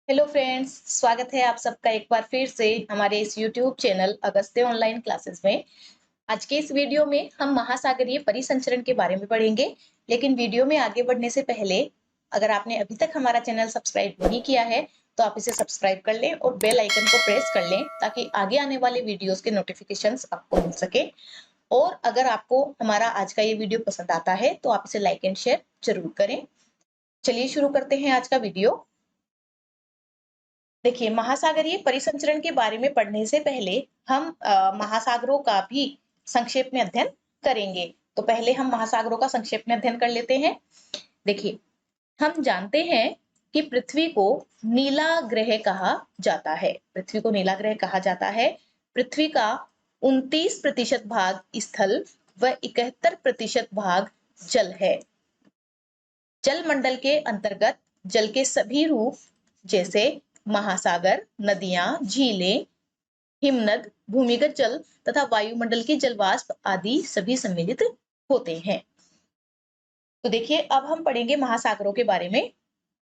Hello friends, स्वागत है आप सबका एक बार फिर से हमारे इस YouTube channel Agastya online classes में। आज के इस वीडियो में हम महासागरीय परिसंचरण के बारे में पढ़ेंगे। लेकिन वीडियो में आगे बढ़ने से पहले अगर आपने अभी तक हमारा चैनल सब्सक्राइब नहीं किया है तो आप इसे सब्सक्राइब कर लें और बेल आइकन को प्रेस कर लें ताकि आगे आने वाले वीडियोस के नोटिफिकेशंस आपको मिल सके। और अगर आपको हमारा आज का ये वीडियो पसंद आता है तो आप इसे लाइक एंड शेयर जरूर करें। चलिए शुरू करते हैं आज का वीडियो। देखिए, महासागरीय परिसंचरण के बारे में पढ़ने से पहले हम महासागरों का भी संक्षेप में अध्ययन करेंगे। तो पहले हम महासागरों का संक्षेप में अध्ययन कर लेते हैं। देखिए, हम जानते हैं कि पृथ्वी को नीला ग्रह कहा जाता है। पृथ्वी को नीला ग्रह कहा जाता है। पृथ्वी का 29% भाग स्थल व 71% भाग जल है। जल मंडल के अंतर्गत जल के सभी रूप जैसे महासागर, नदियां, झीलें, हिमनद, भूमिगत जल तथा वायुमंडल के जलवाष्प आदि सभी सम्मिलित होते हैं। तो देखिए, अब हम पढ़ेंगे महासागरों के बारे में।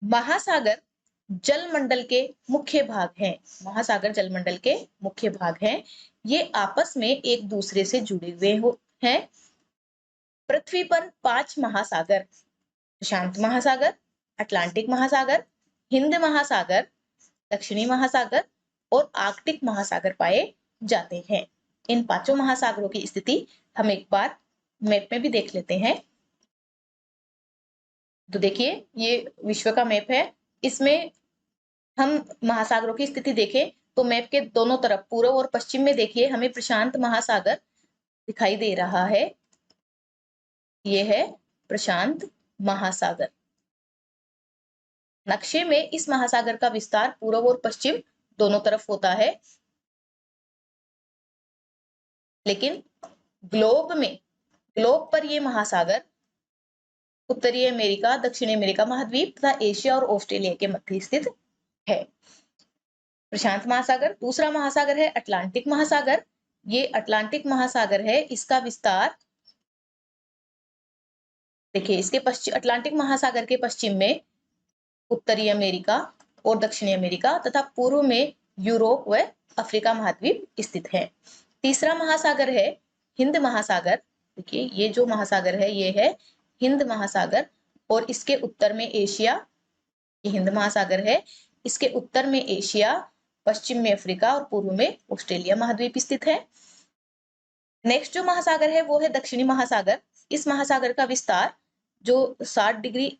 महासागर जलमंडल के मुख्य भाग हैं। महासागर जलमंडल के मुख्य भाग हैं। ये आपस में एक दूसरे से जुड़े हुए हैं। पृथ्वी पर 5 महासागर, प्रशांत महासागर, अटलांटिक महासागर, हिंद महासागर, दक्षिणी महासागर और आर्कटिक महासागर पाए जाते हैं। इन पांचों महासागरों की स्थिति हम एक बार मैप में भी देख लेते हैं। तो देखिए, ये विश्व का मैप है। इसमें हम महासागरों की स्थिति देखें तो मैप के दोनों तरफ पूर्व और पश्चिम में देखिए हमें प्रशांत महासागर दिखाई दे रहा है। ये है प्रशांत महासागर। नक्शे में इस महासागर का विस्तार पूर्व और पश्चिम दोनों तरफ होता है। लेकिन ग्लोब पर ये महासागर उत्तरी अमेरिका, दक्षिणी अमेरिका महाद्वीप तथा एशिया और ऑस्ट्रेलिया के मध्य स्थित है। प्रशांत महासागर। दूसरा महासागर है अटलांटिक महासागर। ये अटलांटिक महासागर है। इसका विस्तार देखिए, इसके पश्चिम अटलांटिक महासागर के पश्चिम में उत्तरी अमेरिका और दक्षिणी अमेरिका तथा पूर्व में यूरोप व अफ्रीका महाद्वीप स्थित है। तीसरा महासागर है हिंद महासागर। देखिए, ये जो महासागर है ये है हिंद महासागर और इसके उत्तर में एशिया, ये हिंद महासागर है। इसके उत्तर में एशिया, पश्चिम में अफ्रीका और पूर्व में ऑस्ट्रेलिया महाद्वीप स्थित है। नेक्स्ट जो महासागर है वो है दक्षिणी महासागर। इस महासागर का विस्तार जो 60 डिग्री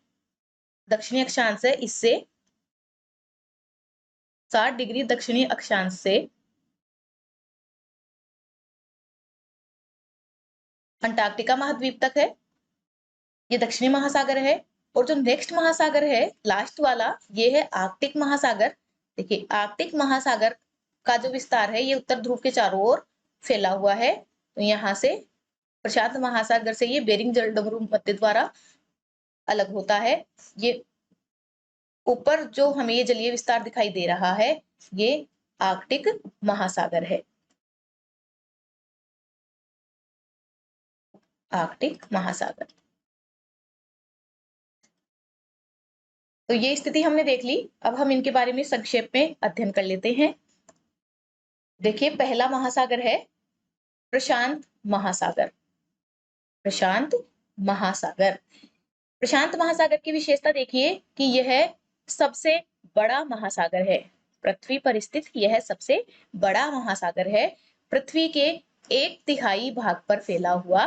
दक्षिणी अक्षांश है, इससे 60 डिग्री दक्षिणी अक्षांश से अंटार्कटिका महाद्वीप तक है। ये दक्षिणी महासागर है। और जो नेक्स्ट महासागर है लास्ट वाला, ये है आर्कटिक महासागर। देखिए, आर्कटिक महासागर का जो विस्तार है ये उत्तर ध्रुव के चारों ओर फैला हुआ है। तो यहाँ से प्रशांत महासागर से ये बेरिंग जलडमरू मध्य द्वारा अलग होता है। ये ऊपर जो हमें ये जलीय विस्तार दिखाई दे रहा है ये आर्कटिक महासागर है। आर्कटिक महासागर। तो ये स्थिति हमने देख ली। अब हम इनके बारे में संक्षेप में अध्ययन कर लेते हैं। देखिए, पहला महासागर है प्रशांत महासागर। प्रशांत महासागर। प्रशांत महासागर की विशेषता देखिए कि यह सबसे बड़ा महासागर है। पृथ्वी पर स्थित यह सबसे बड़ा महासागर है। पृथ्वी के 1/3 भाग पर फैला हुआ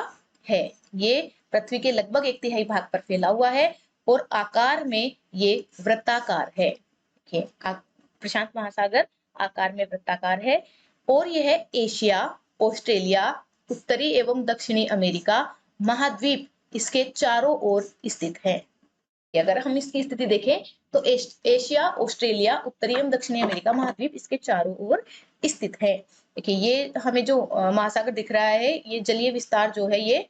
है। ये पृथ्वी के लगभग 1/3 भाग पर फैला हुआ है और आकार में ये वृत्ताकार है। प्रशांत महासागर आकार में वृत्ताकार है और यह एशिया, ऑस्ट्रेलिया, उत्तरी एवं दक्षिणी अमेरिका महाद्वीप इसके चारों ओर स्थित है। अगर हम इसकी स्थिति देखें तो एशिया, ऑस्ट्रेलिया, उत्तरी एवं दक्षिणी अमेरिका महाद्वीप इसके चारों ओर स्थित है। देखिए, ये हमें जो महासागर दिख रहा है ये जलीय विस्तार जो है ये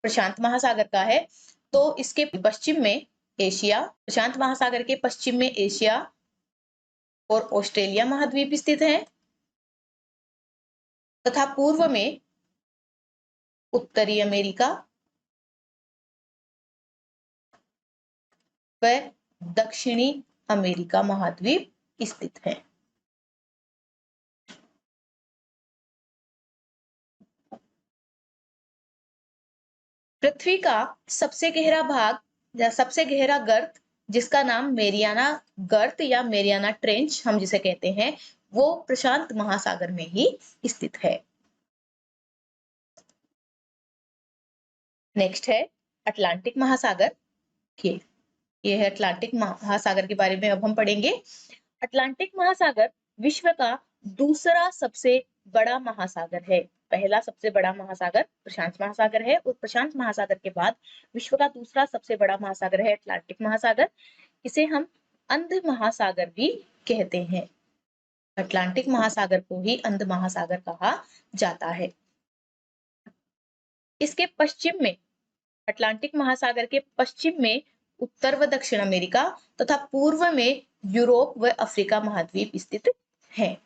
प्रशांत महासागर का है। तो इसके पश्चिम में एशिया, प्रशांत महासागर के पश्चिम में एशिया और ऑस्ट्रेलिया महाद्वीप स्थित है तथा पूर्व में उत्तरी अमेरिका व दक्षिणी अमेरिका महाद्वीप स्थित है। पृथ्वी का सबसे गहरा भाग या सबसे गहरा गर्त, जिसका नाम मेरियाना गर्त या मेरियाना ट्रेंच हम जिसे कहते हैं, वो प्रशांत महासागर में ही स्थित है। नेक्स्ट है अटलांटिक महासागर। ये है अटलांटिक महासागर के बारे में अब हम पढ़ेंगे। अटलांटिक महासागर विश्व का दूसरा सबसे बड़ा महासागर है। पहला सबसे बड़ा महासागर प्रशांत महासागर है और प्रशांत महासागर के बाद विश्व का दूसरा सबसे बड़ा महासागर है अटलांटिक महासागर। इसे हम अंध महासागर भी कहते हैं। अटलांटिक महासागर को ही अंध महासागर कहा जाता है। इसके पश्चिम में, अटलांटिक महासागर के पश्चिम में उत्तर व दक्षिण अमेरिका तथा पूर्व में यूरोप व अफ्रीका महाद्वीप स्थित है।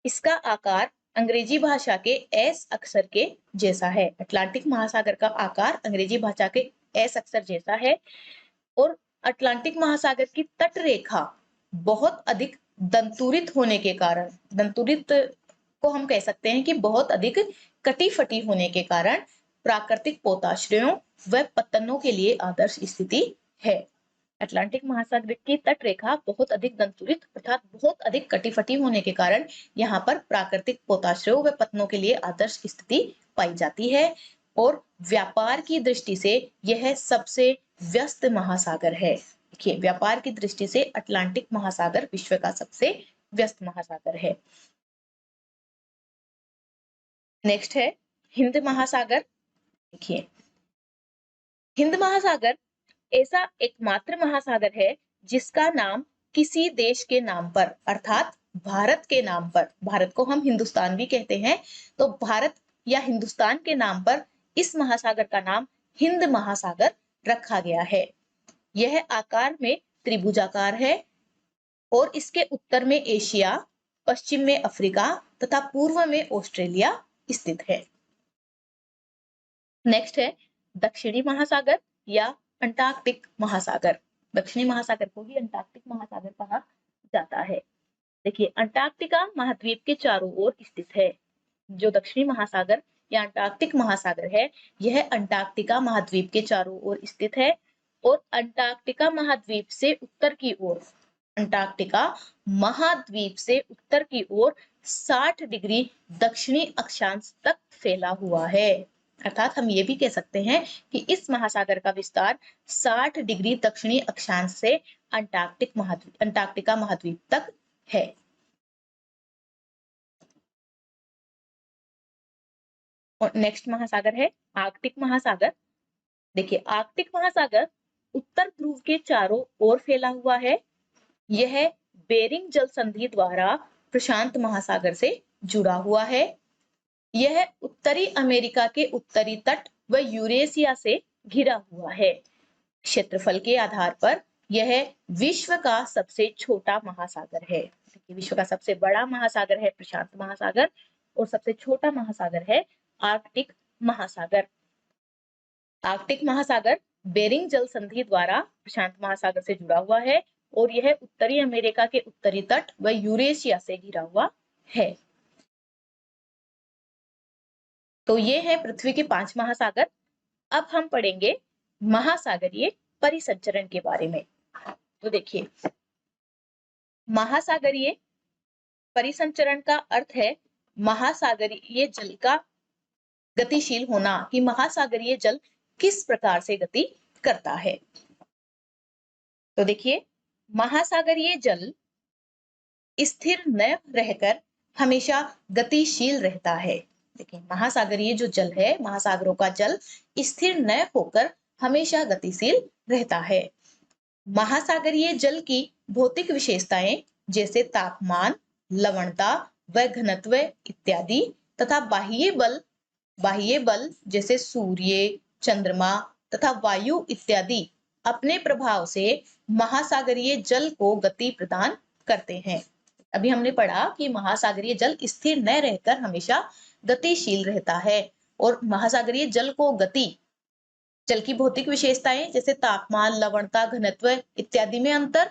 इसका आकार अंग्रेजी भाषा के एस अक्षर के जैसा है। अटलांटिक महासागर का आकार अंग्रेजी भाषा के एस अक्षर जैसा है और अटलांटिक महासागर की तट रेखा बहुत अधिक दंतुरित होने के कारण, दंतुरित को हम कह सकते हैं कि बहुत अधिक कटी फटी होने के कारण प्राकृतिक पोताश्रयों व पत्तनों के लिए आदर्श स्थिति है। अटलांटिक महासागर की तट रेखा बहुत अधिक दंतुरित अर्थात बहुत अधिक कटी फटी होने के कारण यहाँ पर प्राकृतिक पोताश्रयों व पत्तनों के लिए आदर्श स्थिति पाई जाती है और व्यापार की दृष्टि से यह सबसे व्यस्त महासागर है। देखिए, व्यापार की दृष्टि से अटलांटिक महासागर विश्व का सबसे व्यस्त महासागर है। नेक्स्ट है हिंद महासागर। देखिए, हिंद महासागर ऐसा एकमात्र महासागर है जिसका नाम किसी देश के नाम पर अर्थात भारत के नाम पर, भारत को हम हिंदुस्तान भी कहते हैं, तो भारत या हिंदुस्तान के नाम पर इस महासागर का नाम हिंद महासागर रखा गया है। यह आकार में त्रिभुजाकार है और इसके उत्तर में एशिया, पश्चिम में अफ्रीका तथा पूर्व में ऑस्ट्रेलिया स्थित है। नेक्स्ट है दक्षिणी महासागर या अंटार्कटिक महासागर। दक्षिणी महासागर को ही अंटार्कटिक महासागर कहा जाता है। देखिए, अंटार्कटिका महाद्वीप के चारों ओर स्थित है। जो दक्षिणी महासागर या अंटार्कटिक महासागर है, यह अंटार्कटिका महाद्वीप के चारों ओर स्थित है और अंटार्कटिका महाद्वीप से उत्तर की ओर, अंटार्कटिका महाद्वीप से उत्तर की ओर 60 डिग्री दक्षिणी अक्षांश तक फैला हुआ है। अर्थात हम ये भी कह सकते हैं कि इस महासागर का विस्तार 60 डिग्री दक्षिणी अक्षांश से अंटार्कटिका महाद्वीप तक है। और नेक्स्ट महासागर है आर्कटिक महासागर। देखिए, आर्कटिक महासागर उत्तर ध्रुव के चारों ओर फैला हुआ है। यह बेरिंग जल संधि द्वारा प्रशांत महासागर से जुड़ा हुआ है। यह उत्तरी अमेरिका के उत्तरी तट व यूरेशिया से घिरा हुआ है। क्षेत्रफल के आधार पर यह विश्व का सबसे छोटा महासागर है। विश्व का सबसे बड़ा महासागर है प्रशांत महासागर और सबसे छोटा महासागर है आर्कटिक महासागर। आर्कटिक महासागर बेरिंग जल संधि द्वारा प्रशांत महासागर से जुड़ा हुआ है और यह उत्तरी अमेरिका के उत्तरी तट व यूरेशिया से घिरा हुआ है। तो ये है पृथ्वी के 5 महासागर। अब हम पढ़ेंगे महासागरीय परिसंचरण के बारे में। तो देखिए, महासागरीय परिसंचरण का अर्थ है महासागरीय जल का गतिशील होना, कि महासागरीय जल किस प्रकार से गति करता है। तो देखिए, महासागरीय जल स्थिर न रहकर हमेशा गतिशील रहता है। देखिए, महासागरीय जो जल है, महासागरों का जल स्थिर न होकर हमेशा गतिशील रहता है। महासागरीय जल की भौतिक विशेषताएं जैसे तापमान, लवणता व घनत्व इत्यादि तथा बाह्य बल जैसे सूर्य, चंद्रमा तथा वायु इत्यादि अपने प्रभाव से महासागरीय जल को गति प्रदान करते हैं। अभी हमने पढ़ा कि महासागरीय जल स्थिर न रहकर हमेशा गतिशील रहता है और महासागरीय जल को गति, जल की भौतिक विशेषताएं जैसे तापमान, लवणता, घनत्व इत्यादि में अंतर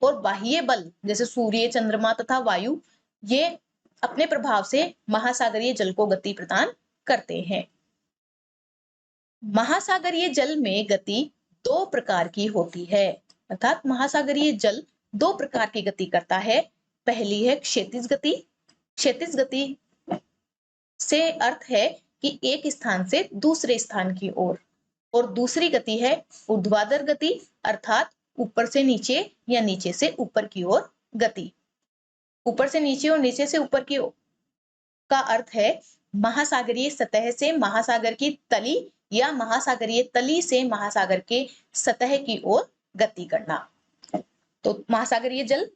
और बाह्य बल जैसे सूर्य, चंद्रमा तथा वायु, ये अपने प्रभाव से महासागरीय जल को गति प्रदान करते हैं। महासागरीय जल में गति दो प्रकार की होती है, अर्थात महासागरीय जल दो प्रकार की गति करता है। पहली है क्षैतिज गति। क्षैतिज गति से अर्थ है कि एक स्थान से दूसरे स्थान की ओर, और दूसरी गति है ऊर्ध्वाधर गति, अर्थात ऊपर से नीचे या नीचे से ऊपर की ओर गति। ऊपर से नीचे और नीचे से ऊपर की ओर का अर्थ है महासागरीय सतह से महासागर की तली या महासागरीय तली से महासागर के सतह की ओर गति करना। तो महासागरीय जल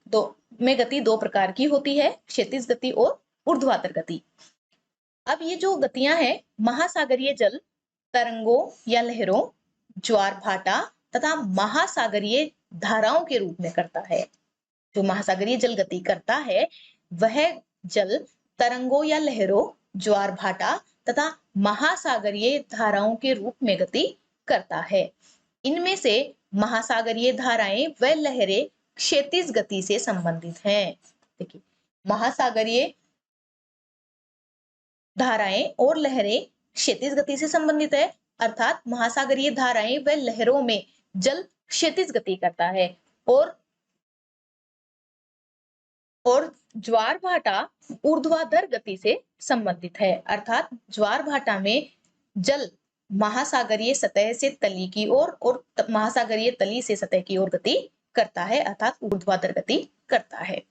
में गति दो प्रकार की होती है, क्षैतिज गति और ऊर्ध्वाधर गति। अब ये जो गतियां हैं, महासागरीय जल तरंगों या लहरों, ज्वार भाटा तथा महासागरीय धाराओं के रूप में करता है। जो महासागरीय जल गति करता है वह जल तरंगों या लहरों, ज्वार भाटा तथा महासागरीय धाराओं के रूप में गति करता है। इनमें से महासागरीय धाराएं व लहरें क्षैतिज गति से संबंधित हैं। देखिए, महासागरीय धाराएं और लहरें क्षैतिज गति से संबंधित है, अर्थात महासागरीय धाराएं व लहरों में जल क्षैतिज गति करता है, और ज्वार भाटा ऊर्ध्वाधर गति से संबंधित है, अर्थात ज्वार भाटा में जल महासागरीय सतह से तली की ओर और महासागरीय तली से सतह की ओर गति करता है, अर्थात ऊर्ध्वाधर गति करता है।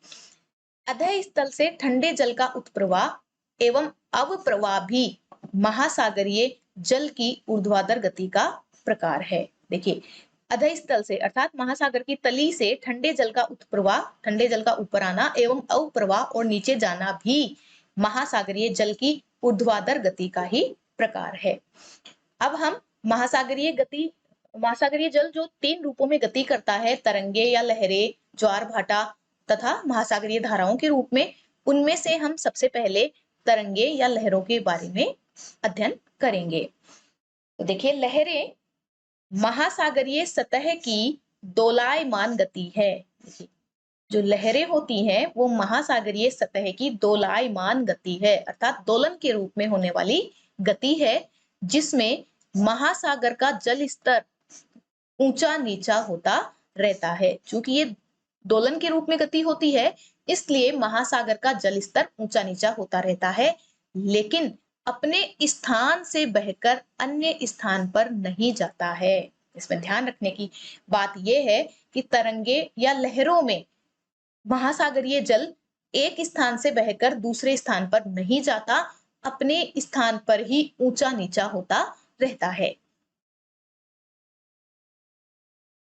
अधः स्थल से ठंडे जल का उत्प्रवाह एवं अवप्रवाह भी महासागरीय जल की ऊर्ध्वाधर गति का प्रकार है। देखिए, अधः स्थल से अर्थात महासागर की तली से ठंडे जल का उत्प्रवाह, ठंडे जल का ऊपर आना एवं अवप्रवाह और नीचे जाना भी महासागरीय जल की ऊर्ध्वाधर गति का ही प्रकार है। अब हम महासागरीय जल जो तीन रूपों में गति करता है, तरंगे या लहरें, ज्वार भाटा तथा महासागरीय धाराओं के रूप में, उनमें से हम सबसे पहले तरंगे या लहरों के बारे में अध्ययन करेंगे। तो देखिए, लहरें महासागरीय सतह की दोलायमान गति है। देखिए, जो लहरें होती हैं वो महासागरीय सतह की दोलायमान गति है, अर्थात दोलन के रूप में होने वाली गति है, जिसमें महासागर का जल स्तर ऊंचा नीचा होता रहता है। चूंकि ये दोलन के रूप में गति होती है, इसलिए महासागर का जल स्तर ऊंचा नीचा होता रहता है, लेकिन अपने स्थान से बहकर अन्य स्थान पर नहीं जाता है। इसमें ध्यान रखने की बात यह है कि तरंगे या लहरों में महासागरीय जल एक स्थान से बहकर दूसरे स्थान पर नहीं जाता, अपने स्थान पर ही ऊंचा नीचा होता रहता है।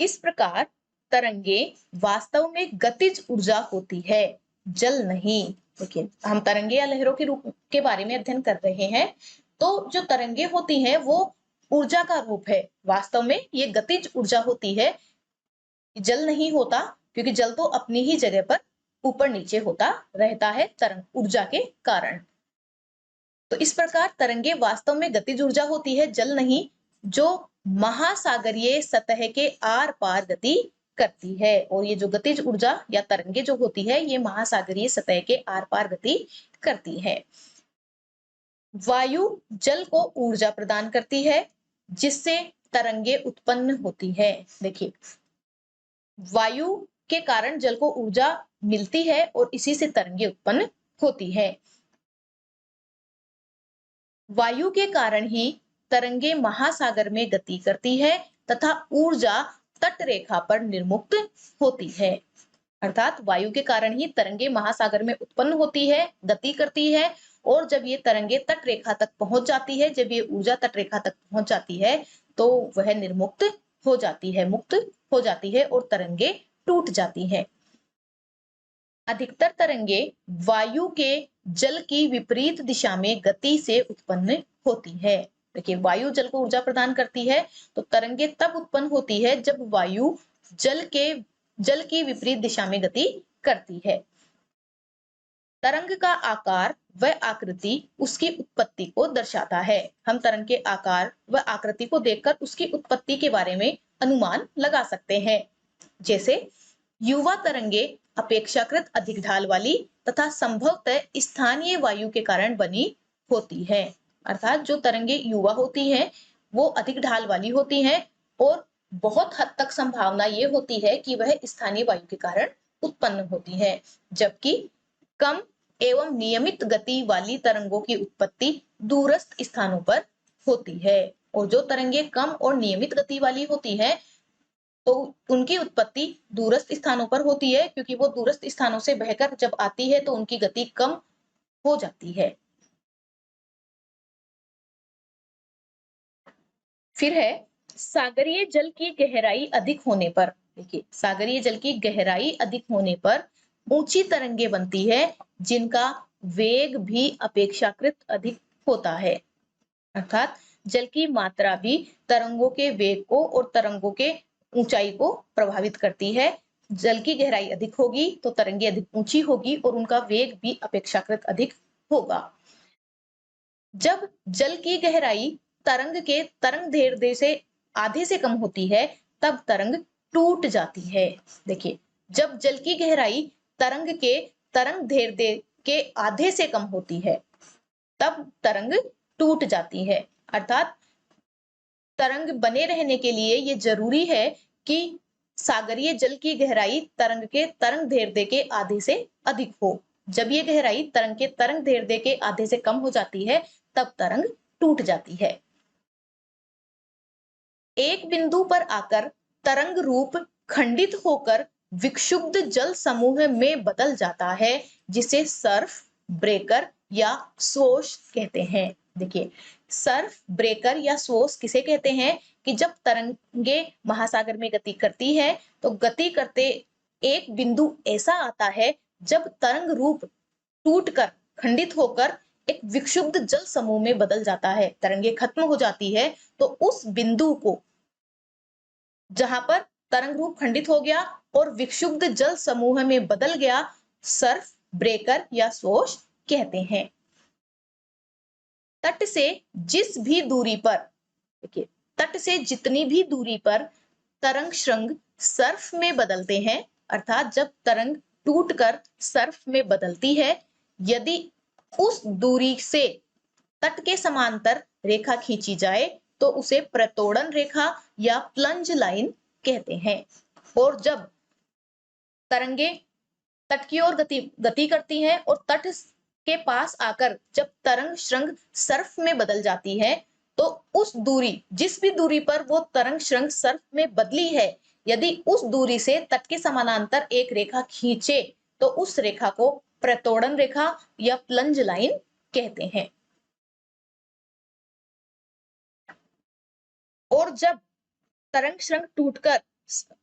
इस प्रकार तरंगे वास्तव में गतिज ऊर्जा होती है, जल नहीं। देखिए, हम तरंगे या लहरों के रूप के बारे में अध्ययन कर रहे हैं, तो जो तरंगे होती हैं वो ऊर्जा का रूप है, वास्तव में ये गतिज ऊर्जा होती है, जल नहीं होता, क्योंकि जल तो अपनी ही जगह पर ऊपर नीचे होता रहता है तरंग ऊर्जा के कारण। तो इस प्रकार तरंगे वास्तव में गतिज ऊर्जा होती है, जल नहीं, जो महासागरीय सतह के आर पार गति करती है। और ये जो गतिज ऊर्जा या तरंगे जो होती है, ये महासागरीय सतह के आर पार गति करती है। वायु जल को ऊर्जा प्रदान करती है, जिससे तरंगे उत्पन्न होती है। देखिए, वायु के कारण जल को ऊर्जा मिलती है और इसी से तरंगे उत्पन्न होती है। वायु के कारण ही तरंगे महासागर में गति करती है तथा ऊर्जा तट रेखा पर निर्मुक्त होती है, अर्थात वायु के कारण ही तरंगे महासागर में उत्पन्न होती है, गति करती है, और जब ये तरंगे तट रेखा तक पहुंच जाती है, जब ये ऊर्जा तट रेखा तक पहुंच जाती है, तो वह निर्मुक्त हो जाती है, मुक्त हो जाती है और तरंगे टूट जाती है। अधिकतर तरंगे वायु के जल की विपरीत दिशा में गति से उत्पन्न होती है। देखिए, वायु जल को ऊर्जा प्रदान करती है, तो तरंगे तब उत्पन्न होती है जब वायु जल की विपरीत दिशा में गति करती है। तरंग का आकार व आकृति उसकी उत्पत्ति को दर्शाता है। हम तरंग के आकार व आकृति को देखकर उसकी उत्पत्ति के बारे में अनुमान लगा सकते हैं। जैसे युवा तरंगे अपेक्षाकृत अधिक ढाल वाली तथा संभवतः स्थानीय वायु के कारण बनी होती है। अर्थात जो तरंगे युवा होती हैं वो अधिक ढाल वाली होती हैं और बहुत हद तक संभावना ये होती है कि वह स्थानीय वायु के कारण उत्पन्न होती है, जबकि कम एवं नियमित गति वाली तरंगों की उत्पत्ति दूरस्थ स्थानों पर होती है। और जो तरंगे कम और नियमित गति वाली होती है तो उनकी उत्पत्ति दूरस्थ स्थानों पर होती है, क्योंकि वो दूरस्थ स्थानों से बहकर जब आती है तो उनकी गति कम हो जाती है। फिर है सागरीय जल की गहराई अधिक होने पर। देखिए, सागरीय जल की गहराई अधिक होने पर ऊंची तरंगे बनती है जिनका वेग भी अपेक्षाकृत अधिक होता है। अर्थात जल की मात्रा भी तरंगों के वेग को और तरंगों के ऊंचाई को प्रभावित करती है। जल की गहराई अधिक होगी तो तरंगे अधिक ऊंची होगी और उनका वेग भी अपेक्षाकृत अधिक होगा। जब जल की गहराई तरंग के तरंग दैर्ध्य से आधे से कम होती है तब तरंग टूट जाती है। देखिए, जब जल की गहराई तरंग के तरंग दैर्ध्य के आधे से कम होती है तब तरंग टूट जाती है। अर्थात तरंग बने रहने के लिए ये जरूरी है कि सागरीय जल की गहराई तरंग के तरंग दैर्ध्य के आधे से अधिक हो। जब ये गहराई तरंग के तरंग दैर्ध्य के आधे से कम हो जाती है तब तरंग टूट जाती है। एक बिंदु पर आकर तरंग रूप खंडित होकर विक्षुब्ध जल समूह में बदल जाता है, जिसे सर्फ ब्रेकर या स्वोश कहते हैं। देखिए, सर्फ ब्रेकर या स्वोश किसे कहते हैं कि जब तरंगे महासागर में गति करती है तो गति करते एक बिंदु ऐसा आता है जब तरंग रूप टूटकर खंडित होकर एक विक्षुब्ध जल समूह में बदल जाता है, तरंगे खत्म हो जाती है, तो उस बिंदु को जहां पर तरंग रूप खंडित हो गया और विक्षुब्ध जल समूह में बदल गया, सर्फ ब्रेकर या स्वोश कहते हैं। तट से जिस भी दूरी पर, देखिए, तट से जितनी भी दूरी पर तरंग श्रृंग सर्फ में बदलते हैं, अर्थात जब तरंग टूटकर सर्फ में बदलती है, यदि उस दूरी से तट के समांतर रेखा खींची जाए तो उसे प्रतोड़न रेखा या प्लंज लाइन कहते हैं। और जब तरंगे तट की ओर गति करती हैं और तट के पास आकर जब तरंग श्रृंग सर्फ में बदल जाती है तो उस दूरी, जिस भी दूरी पर वो तरंग श्रृंग सर्फ में बदली है, यदि उस दूरी से तट के समानांतर एक रेखा खींचे तो उस रेखा को प्रतोड़न रेखा या प्लंज लाइन कहते हैं। और जब तरंग श्रृंग टूटकर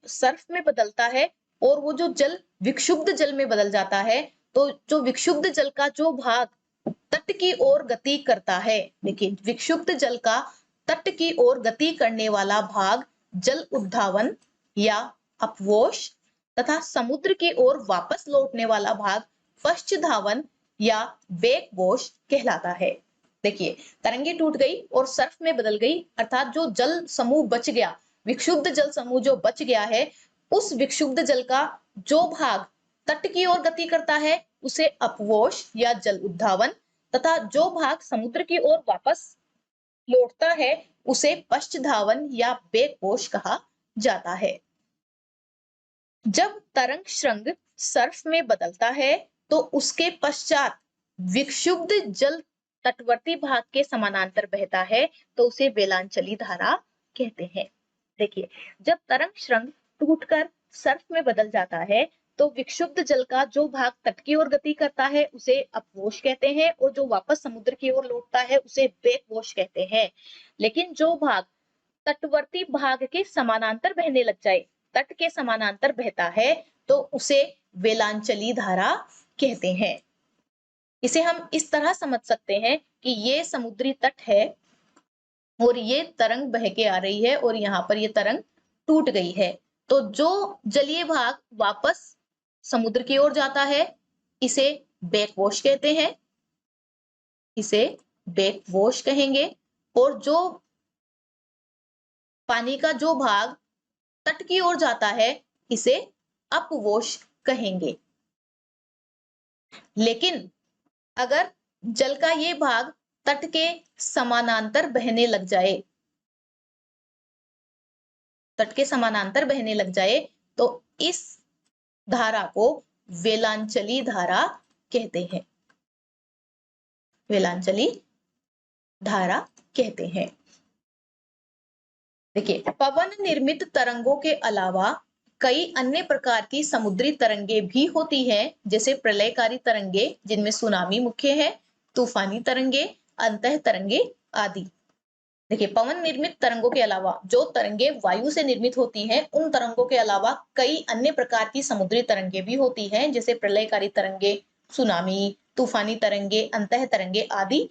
सर्फ में बदलता है और वो जो जल विक्षुब्ध जल में बदल जाता है, तो जो विक्षुब्ध जल का जो भाग तट की ओर गति करता है, देखिए, विक्षुब्ध जल का तट की ओर गति करने वाला भाग जल उद्धावन या अपवोश तथा समुद्र की ओर वापस लौटने वाला भाग पश्चधावन या बैकवॉश कहलाता है। देखिए, तरंगे टूट गई और सर्फ में बदल गई, अर्थात जो जल समूह बच गया, विक्षुब्ध जल समूह जो बच गया है, उस विक्षुब्ध जल का जो भाग तट की ओर गति करता है उसे अपवोश या जल उद्धावन तथा जो भाग समुद्र की ओर वापस लौटता है उसे पश्चधावन या बैकवॉश कहा जाता है। जब तरंग श्रृंग सर्फ में बदलता है तो उसके पश्चात विक्षुब्ध जल तटवर्ती भाग के समानांतर बहता है तो उसे वेलांचली धारा कहते हैं। देखिए, जब तरंग श्रृंग टूटकर सर्फ में बदल जाता है तो विक्षुब्ध जल का जो भाग तट की ओर गति करता है उसे अपवोश कहते हैं और जो वापस समुद्र की ओर लौटता है उसे बैकवॉश कहते हैं। लेकिन जो भाग तटवर्ती भाग के समानांतर बहने लग जाए, तट के समानांतर बहता है, तो उसे वेलांचली धारा कहते हैं। इसे हम इस तरह समझ सकते हैं कि ये समुद्री तट है और ये तरंग बह के आ रही है और यहाँ पर ये तरंग टूट गई है, तो जो जलीय भाग वापस समुद्र की ओर जाता है इसे बैकवॉश कहते हैं, इसे बैकवॉश कहेंगे। और जो पानी का जो भाग तट की ओर जाता है इसे अपवोश कहेंगे। लेकिन अगर जल का ये भाग तट के समानांतर बहने लग जाए, तट के समानांतर बहने लग जाए, तो इस धारा को वेलांचली धारा कहते हैं। वेलांचली धारा कहते हैं। देखिए, पवन निर्मित तरंगों के अलावा कई अन्य प्रकार की समुद्री तरंगे भी होती हैं, जैसे प्रलयकारी तरंगे, जिनमें सुनामी मुख्य है, तूफानी तरंगे, अंतः तरंगे आदि। देखिए, पवन निर्मित तरंगों के अलावा जो तरंगे वायु से निर्मित होती हैं, उन तरंगों के अलावा कई अन्य प्रकार की समुद्री तरंगे भी होती हैं, जैसे प्रलयकारी तरंगे, सुनामी, तूफानी तरंगे, अंतः तरंगे आदि।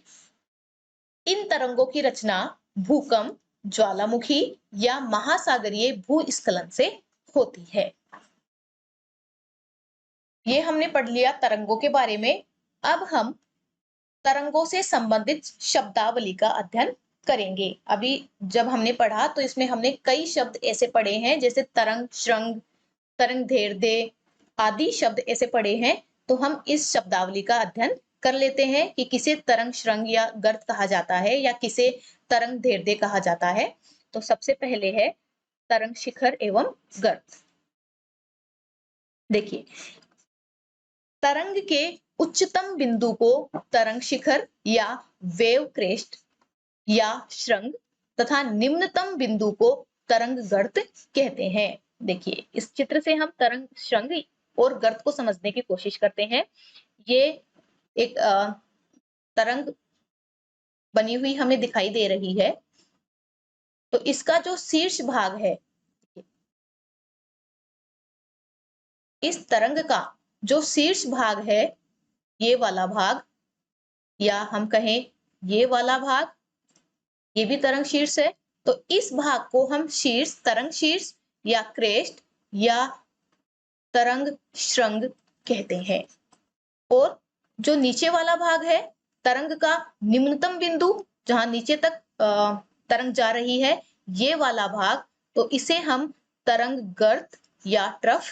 इन तरंगों की रचना भूकंप, ज्वालामुखी या महासागरीय भूस्खलन से होती है। ये हमने पढ़ लिया तरंगों के बारे में। अब हम तरंगों से संबंधित शब्दावली का अध्ययन करेंगे। अभी जब हमने पढ़ा तो इसमें हमने कई शब्द ऐसे पढ़े हैं, जैसे तरंग, श्रृंग, तरंग दैर्ध्य आदि शब्द ऐसे पढ़े हैं। तो हम इस शब्दावली का अध्ययन कर लेते हैं कि किसे तरंग, श्रृंग या गर्त कहा जाता है, या किसे तरंग दैर्ध्य कहा जाता है। तो सबसे पहले है तरंग शिखर एवं गर्त। देखिए, तरंग के उच्चतम बिंदु को तरंग शिखर या वेव क्रेस्ट या श्रृंग तथा निम्नतम बिंदु को तरंग गर्त कहते हैं। देखिए, इस चित्र से हम तरंग, श्रृंग और गर्त को समझने की कोशिश करते हैं। ये एक तरंग बनी हुई हमें दिखाई दे रही है। तो इसका जो शीर्ष भाग है, इस तरंग का जो शीर्ष भाग है, ये वाला भाग, या हम कहें ये वाला भाग, ये भी तरंग शीर्ष है। तो इस भाग को हम शीर्ष, तरंग शीर्ष या क्रेस्ट या तरंग श्रृंग कहते हैं। और जो नीचे वाला भाग है, तरंग का निम्नतम बिंदु, जहां नीचे तक तरंग जा रही है, ये वाला भाग, तो इसे हम तरंग गर्त या ट्रफ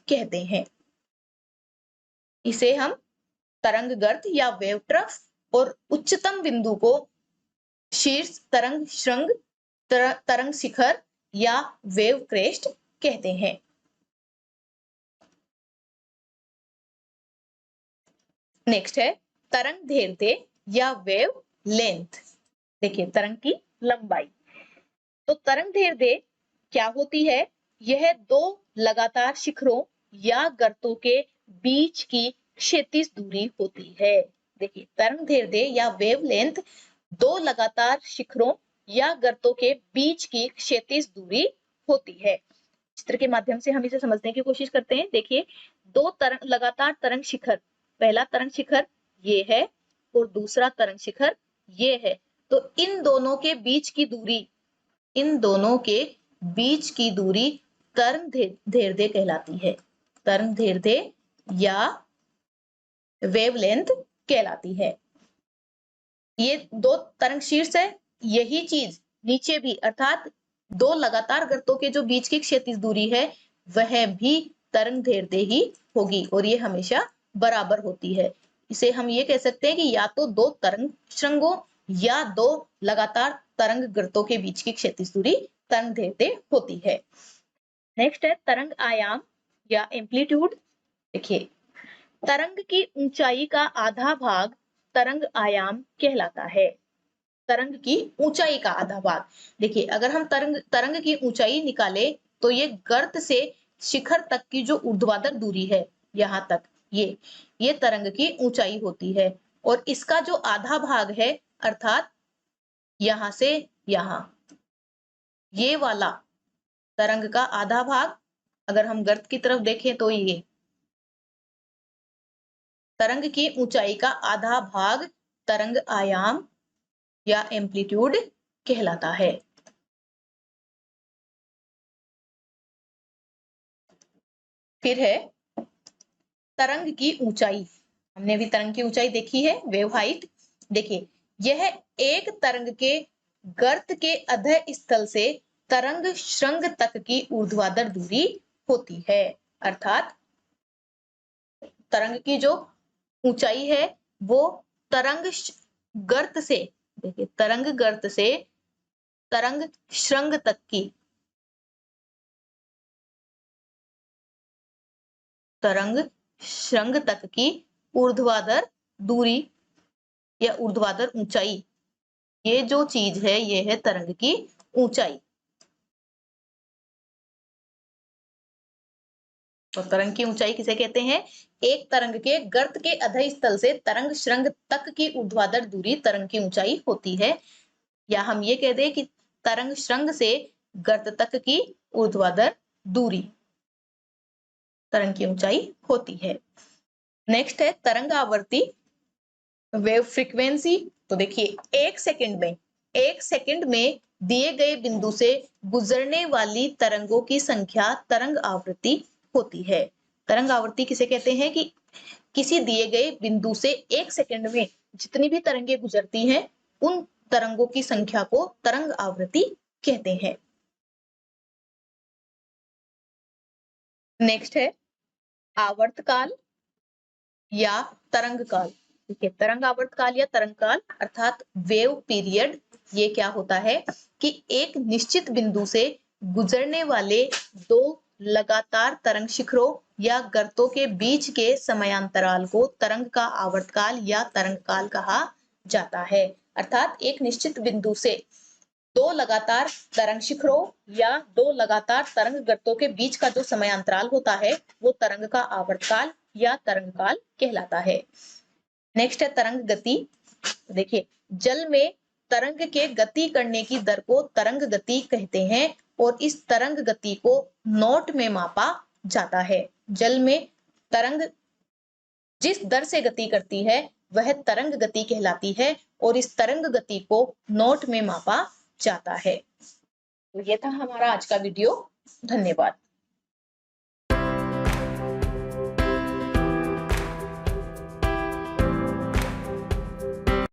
कहते हैं। इसे हम तरंग गर्त या वेव ट्रफ, और उच्चतम बिंदु को शीर्ष, तरंग श्रृंग, तरंग शिखर या वेव क्रेस्ट कहते हैं। नेक्स्ट है तरंग दैर्ध्य या वेव लेंथ। देखिए, तरंग की लंबाई। तो तरंग दैर्ध्य क्या होती है? यह दो लगातार शिखरों या गर्तों के बीच की क्षैतिज दूरी होती है। देखिए, तरंग दैर्ध्य या वेव लेंथ दो लगातार शिखरों या गर्तों के बीच की क्षैतिज दूरी होती है। चित्र के माध्यम से हम इसे समझने की कोशिश करते हैं। देखिए, दो लगातार तरंग शिखर, पहला तरंग शिखर ये है और दूसरा तरंग शिखर ये है। तो इन दोनों के बीच की दूरी, इन दोनों के बीच की दूरी तरंग दैर्ध्य कहलाती है। तरंग दैर्ध्य या वेवलेंथ कहलाती है। ये दो तरंग शीर्ष है, यही चीज नीचे भी, अर्थात दो लगातार गर्तों के जो बीच की क्षैतिज दूरी है, वह भी तरंग दैर्ध्य ही होगी, और ये हमेशा बराबर होती है। इसे हम ये कह सकते हैं कि या तो दो तरंग श्रृंगों या दो लगातार तरंग गर्तों के बीच की क्षैतिज दूरी तरंग दैर्ध्य होती है। नेक्स्ट है तरंग आयाम या एम्पलीट्यूड। देखिए, तरंग की ऊंचाई का आधा भाग तरंग आयाम कहलाता है। तरंग की ऊंचाई का आधा भाग। देखिए, अगर हम तरंग की ऊंचाई निकाले, तो ये गर्त से शिखर तक की जो ऊर्ध्वाधर दूरी है, यहाँ तक, ये तरंग की ऊंचाई होती है। और इसका जो आधा भाग है, अर्थात यहां से यहां, ये वाला तरंग का आधा भाग, अगर हम गर्त की तरफ देखें तो ये तरंग की ऊंचाई का आधा भाग तरंग आयाम या एम्पलीट्यूड कहलाता है। फिर है तरंग की ऊंचाई। हमने भी तरंग की ऊंचाई देखी है, वेव हाइट। देखिए, यह एक तरंग के गर्त के अधः स्थल से तरंग श्रृंग तक की ऊर्ध्वाधर दूरी होती है। अर्थात तरंग की जो ऊंचाई है वो तरंग गर्त से, देखिए तरंग गर्त से तरंग श्रृंग तक की, तरंग श्रृंग तक की ऊर्ध्वाधर दूरी या ऊर्ध्वाधर ऊंचाई, ये जो चीज है ये है तरंग की ऊंचाई। तो तरंग की ऊंचाई किसे कहते हैं? एक तरंग के गर्त के अधः स्थल से तरंग श्रृंग तक की ऊर्ध्वाधर दूरी तरंग की ऊंचाई होती है। या हम ये कह दें कि तरंग श्रृंग से गर्त तक की ऊर्ध्वाधर दूरी तरंग की ऊंचाई होती है। नेक्स्ट है तरंग आवृत्ति, वेव फ्रीक्वेंसी। तो देखिए एक सेकंड में दिए गए बिंदु से गुजरने वाली तरंगों की संख्या तरंग आवृत्ति होती है। तरंग आवृत्ति किसे कहते हैं? कि किसी दिए गए बिंदु से एक सेकंड में जितनी भी तरंगे गुजरती हैं उन तरंगों की संख्या को तरंग आवृत्ति कहते हैं। नेक्स्ट है आवर्तकाल या तरंग काल। ठीक है, तरंग आवर्तकाल या तरंग काल अर्थात वेव पीरियड, ये क्या होता है कि एक निश्चित बिंदु से गुजरने वाले दो लगातार तरंग शिखरों या गर्तों के बीच के समयांतराल को तरंग का आवर्तकाल या तरंग काल कहा जाता है। अर्थात एक निश्चित बिंदु से दो लगातार तरंग शिखरों या दो लगातार तरंग गर्तों के बीच का जो समयांतराल होता है वो तरंग का आवर्तकाल या तरंग काल कहलाता है। नेक्स्ट है तरंग गति। देखिए जल में तरंग के गति करने की दर को तरंग गति कहते हैं और इस तरंग गति को नॉट में मापा जाता है। जल में तरंग जिस दर से गति करती है वह तरंग गति कहलाती है और इस तरंग गति को नॉट में मापा जाता है। तो ये था हमारा आज का वीडियो। धन्यवाद।